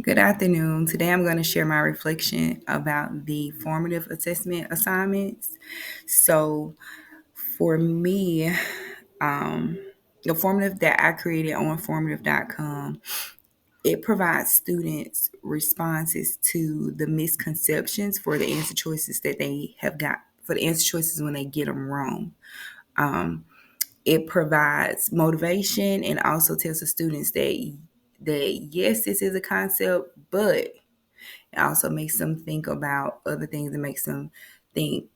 Good afternoon. Today I'm going to share my reflection about the formative assessment assignments. So, for me, um, the formative that I created on formative.com, it provides students responses to the misconceptions for the answer choices that they have got, for the answer choices when they get them wrong. Um, it provides motivation and also tells the students that yes, this is a concept, but it also makes them think about other things and makes them think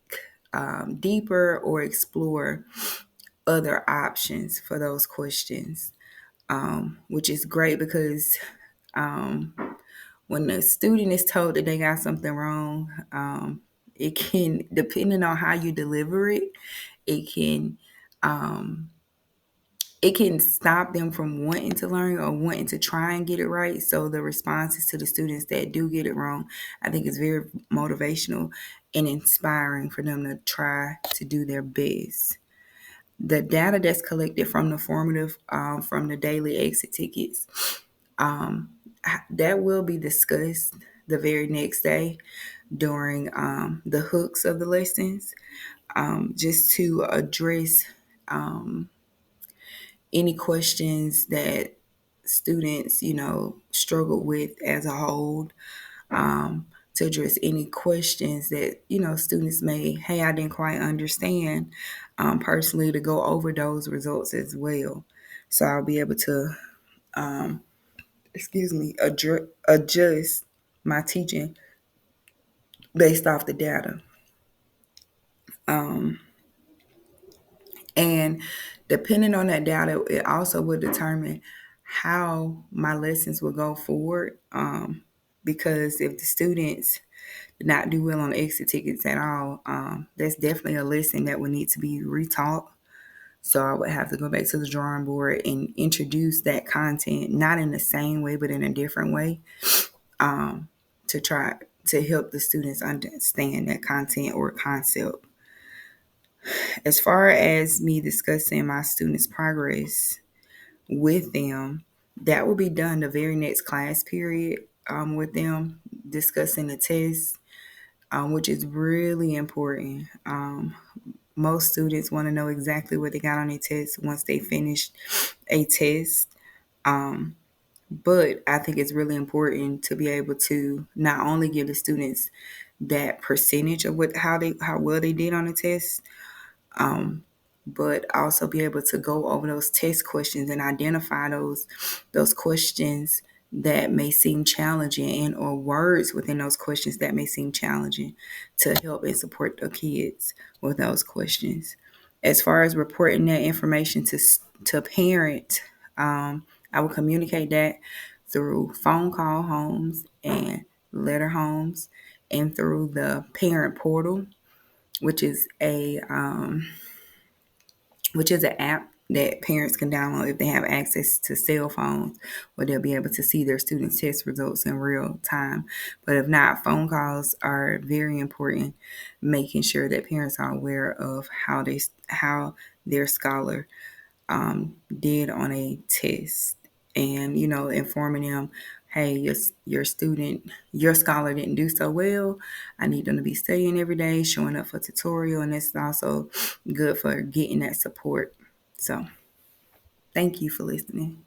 deeper or explore other options for those questions, which is great because um, when a student is told that they got something wrong, it can, depending on how you deliver it, it can um, it can stop them from wanting to learn or wanting to try and get it right. So the responses to the students that do get it wrong, I think is very motivational and inspiring for them to try to do their best. The data that's collected from the formative, from the daily exit tickets, um, that will be discussed the very next day during the hooks of the lessons, just to address um, any questions that students, struggle with as a whole, to address any questions that, students may, hey, I didn't quite understand, personally, to go over those results as well. So I'll be able to, um, adjust my teaching based off the data. Um, And depending on that data, it also will determine how my lessons will go forward. Because if the students did not do well on exit tickets at all, that's definitely a lesson that would need to be retaught. So I would have to go back to the drawing board and introduce that content, not in the same way, but in a different way, um, to try to help the students understand that content or concept. As far as me discussing my students' progress with them, that will be done the very next class period, with them discussing the test, which is really important. Most students want to know exactly what they got on their test once they finish a test. Um, but I think it's really important to be able to not only give the students that percentage of how well they did on the test, um, but also be able to go over those test questions and identify those questions that may seem challenging, and or words within those questions that may seem challenging, to help and support the kids with those questions. As far as reporting that information to parent, I will communicate that through phone call homes and letter homes, and through the parent portal, which is a which is an app that parents can download if they have access to cell phones, where they'll be able to see their students' test results in real time. But if not, phone calls are very important, making sure that parents are aware of how their scholar did on a test, and informing them, hey, your student, your scholar didn't do so well. I need them to be studying every day, showing up for tutorial, and it's also good for getting that support. So thank you for listening.